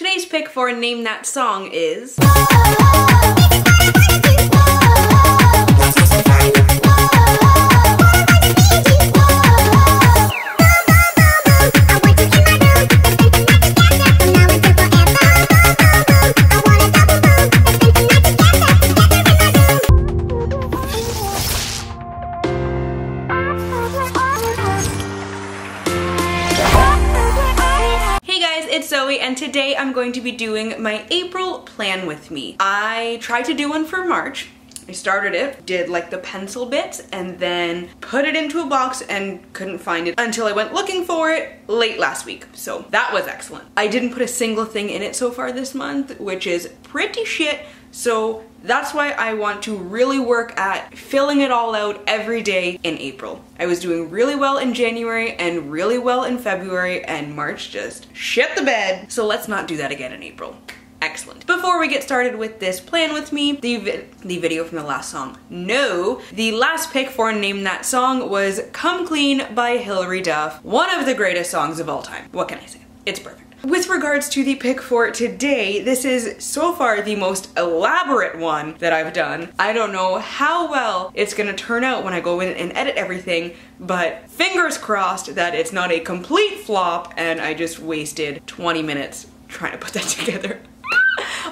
Today's pick for Name That Song is... It's Zoe, and today I'm going to be doing my April plan with me. I tried to do one for March. I started it, did like the pencil bits, and then put it into a box and couldn't find it until I went looking for it late last week. So that was excellent. I didn't put a single thing in it so far this month, which is pretty shit. So that's why I want to really work at filling it all out every day in April. I was doing really well in January and really well in February, and March just shit the bed. So let's not do that again in April. Excellent. Before we get started with this plan with me, the video from the last song. No, the last pick for Name That Song was Come Clean by Hilary Duff. One of the greatest songs of all time. What can I say? It's perfect. With regards to the pick for today, this is so far the most elaborate one that I've done. I don't know how well it's gonna turn out when I go in and edit everything, but fingers crossed that it's not a complete flop and I just wasted 20 minutes trying to put that together.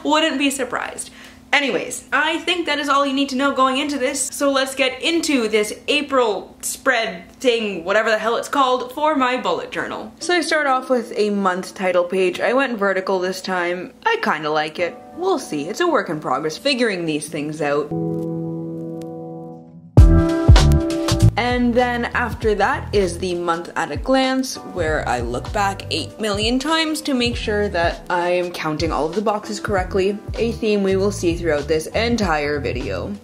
Wouldn't be surprised. Anyways, I think that is all you need to know going into this, so let's get into this April spread thing, whatever the hell it's called, for my bullet journal. So I start off with a month title page. I went vertical this time. I kinda like it. We'll see. It's a work in progress, figuring these things out. And then after that is the month at a glance, where I look back 8 million times to make sure that I am counting all of the boxes correctly, a theme we will see throughout this entire video.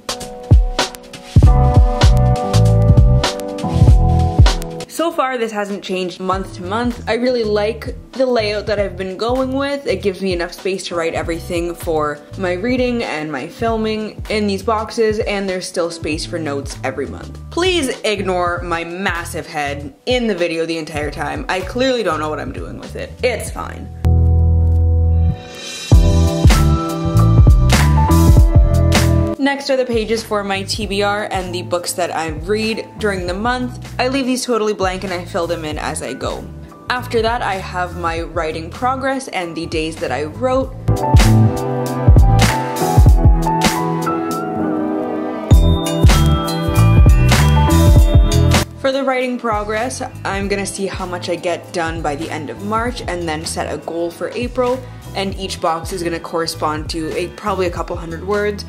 So far, this hasn't changed month to month. I really like the layout that I've been going with. It gives me enough space to write everything for my reading and my filming in these boxes, and there's still space for notes every month. Please ignore my massive head in the video the entire time. I clearly don't know what I'm doing with it. It's fine. Next are the pages for my TBR and the books that I read during the month. I leave these totally blank and I fill them in as I go. After that, I have my writing progress and the days that I wrote. For the writing progress, I'm gonna see how much I get done by the end of March and then set a goal for April, and each box is gonna correspond to probably a couple hundred words.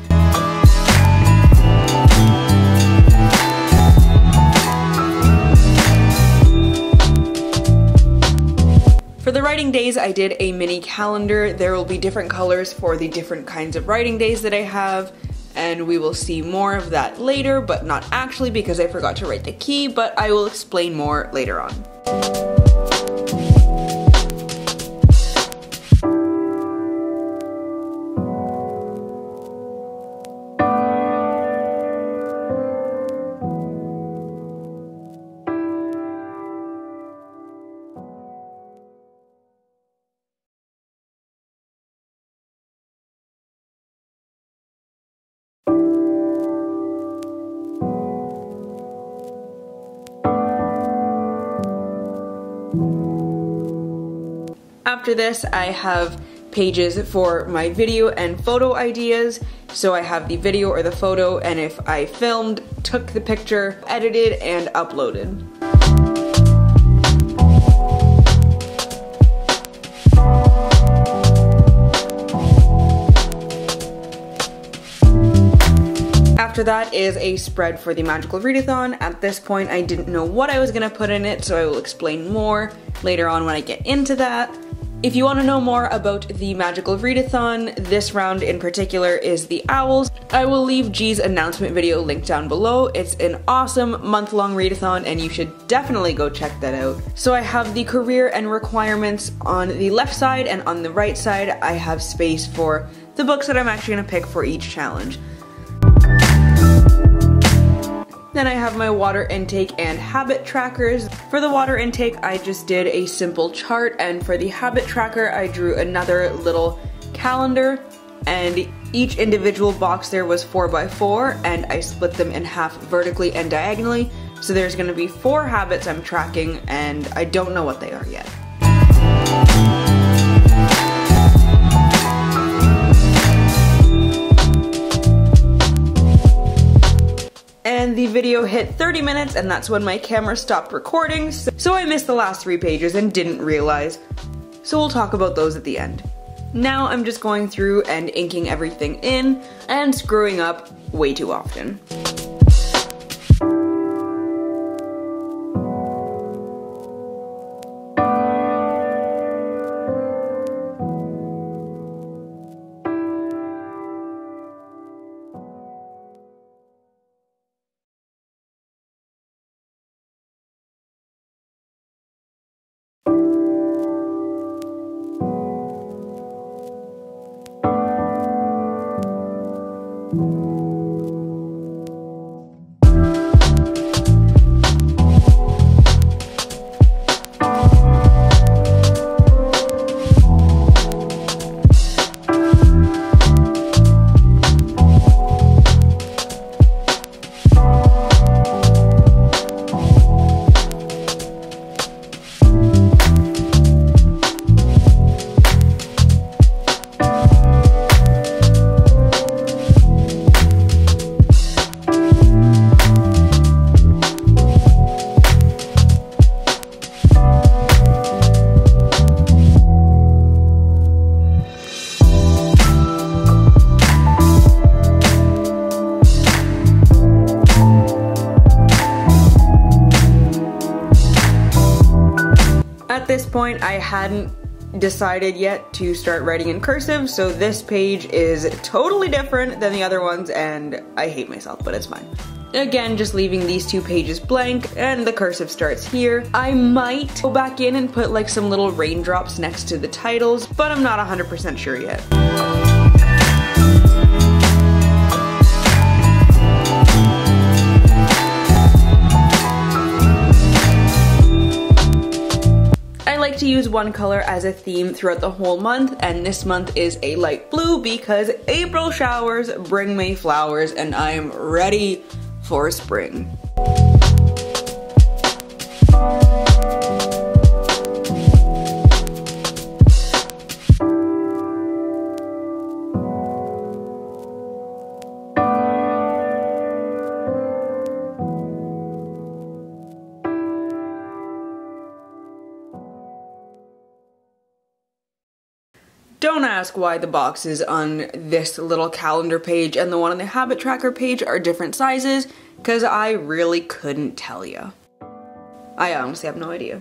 For the writing days, I did a mini calendar. There will be different colors for the different kinds of writing days that I have, and we will see more of that later, but not actually because I forgot to write the key, but I will explain more later on. After this, I have pages for my video and photo ideas. So I have the video or the photo, and if I filmed, took the picture, edited, and uploaded. After that is a spread for the Magical Readathon. At this point, I didn't know what I was gonna put in it, so I will explain more later on when I get into that. If you want to know more about the Magical Readathon, this round in particular is the owls. I will leave G's announcement video linked down below. It's an awesome month-long readathon and you should definitely go check that out. So I have the career and requirements on the left side, and on the right side I have space for the books that I'm actually going to pick for each challenge. Then I have my water intake and habit trackers. For the water intake, I just did a simple chart, and for the habit tracker, I drew another little calendar, and each individual box there was 4 by 4, and I split them in half vertically and diagonally. So there's gonna be 4 habits I'm tracking, and I don't know what they are yet. And the video hit 30 minutes, and that's when my camera stopped recording, so I missed the last 3 pages and didn't realize. So we'll talk about those at the end. Now I'm just going through and inking everything in and screwing up way too often. At this point, I hadn't decided yet to start writing in cursive, so this page is totally different than the other ones, and I hate myself, but it's fine. Again, just leaving these 2 pages blank, and the cursive starts here. I might go back in and put like some little raindrops next to the titles, but I'm not 100% sure yet. I like to use one color as a theme throughout the whole month, and this month is a light blue because April showers bring me flowers and I am ready for spring. Don't ask why the boxes on this little calendar page and the one on the habit tracker page are different sizes, because I really couldn't tell you. I honestly have no idea.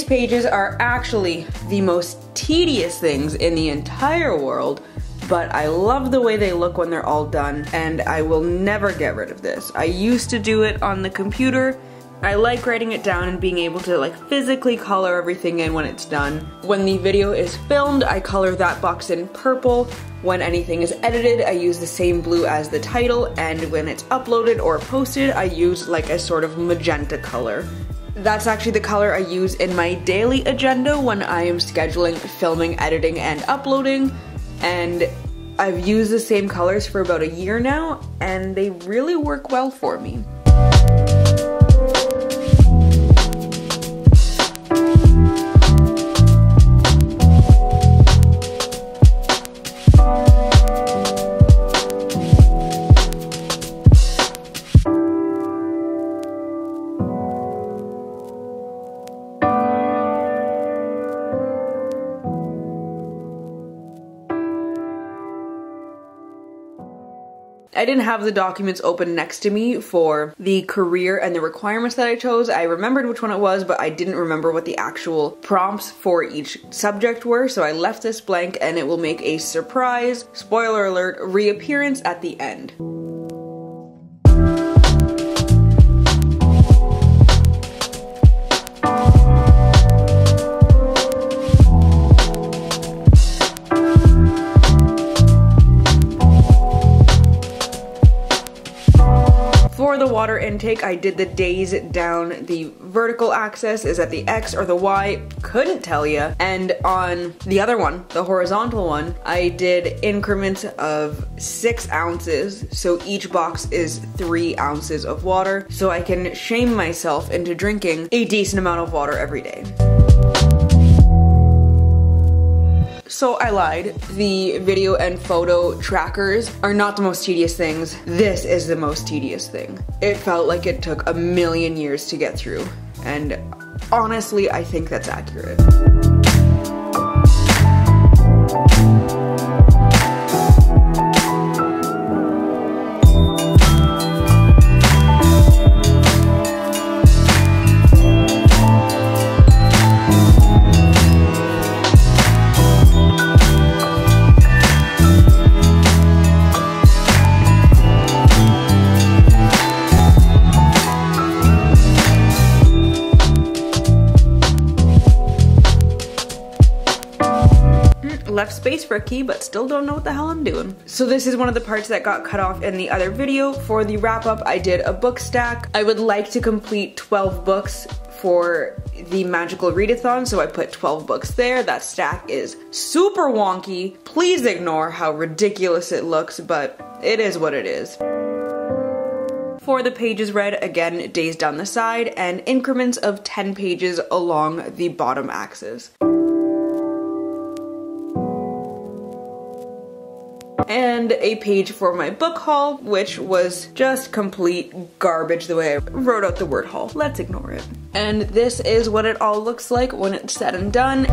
Pages are actually the most tedious things in the entire world, but I love the way they look when they're all done, and I will never get rid of this. I used to do it on the computer. I like writing it down and being able to like physically color everything in when it's done. When the video is filmed, I color that box in purple. When anything is edited, I use the same blue as the title, and when it's uploaded or posted, I use like a sort of magenta color. That's actually the color I use in my daily agenda when I am scheduling, filming, editing, and uploading, and I've used the same colors for about a year now, and they really work well for me. I didn't have the documents open next to me for the career and the requirements that I chose. I remembered which one it was, but I didn't remember what the actual prompts for each subject were, so I left this blank, and it will make a surprise, spoiler alert, reappearance at the end. For the water intake, I did the days down the vertical axis. Is that the X or the Y? Couldn't tell you. And on the other one, the horizontal one, I did increments of 6 ounces. So each box is 3 ounces of water. So I can shame myself into drinking a decent amount of water every day. So I lied. The video and photo trackers are not the most tedious things. This is the most tedious thing. It felt like it took a million years to get through. And honestly, I think that's accurate. Left space for a key, but still don't know what the hell I'm doing. So this is one of the parts that got cut off in the other video. For the wrap up, I did a book stack. I would like to complete 12 books for the magical readathon, so I put 12 books there. That stack is super wonky. Please ignore how ridiculous it looks, but it is what it is. For the pages read, again, days down the side and increments of 10 pages along the bottom axis. And a page for my book haul, which was just complete garbage the way I wrote out the word haul. Let's ignore it. And this is what it all looks like when it's said and done.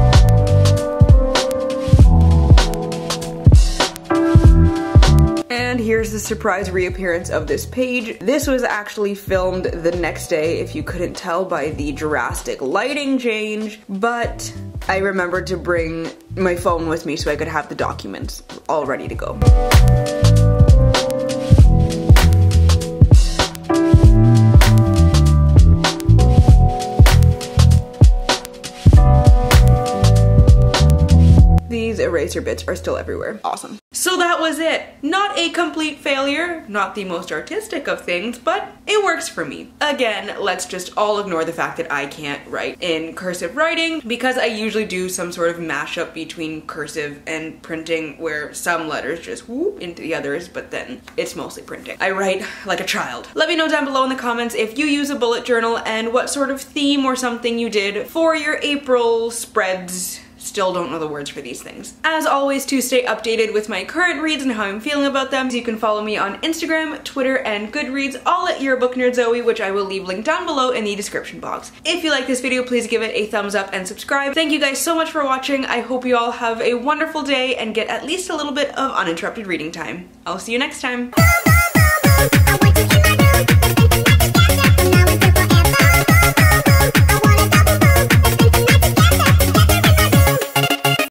And here's the surprise reappearance of this page. This was actually filmed the next day, if you couldn't tell by the drastic lighting change, but I remembered to bring my phone with me so I could have the documents all ready to go. These eraser bits are still everywhere. Awesome. So that was it. Not a complete failure, not the most artistic of things, but it works for me. Again, let's just all ignore the fact that I can't write in cursive writing, because I usually do some sort of mashup between cursive and printing where some letters just whoop into the others, but then it's mostly printing. I write like a child. Let me know down below in the comments if you use a bullet journal and what sort of theme or something you did for your April spreads. Still don't know the words for these things. As always, to stay updated with my current reads and how I'm feeling about them, you can follow me on Instagram, Twitter, and Goodreads, all at Your Book Nerd Zoe, which I will leave linked down below in the description box. If you like this video, please give it a thumbs up and subscribe. Thank you guys so much for watching. I hope you all have a wonderful day and get at least a little bit of uninterrupted reading time. I'll see you next time.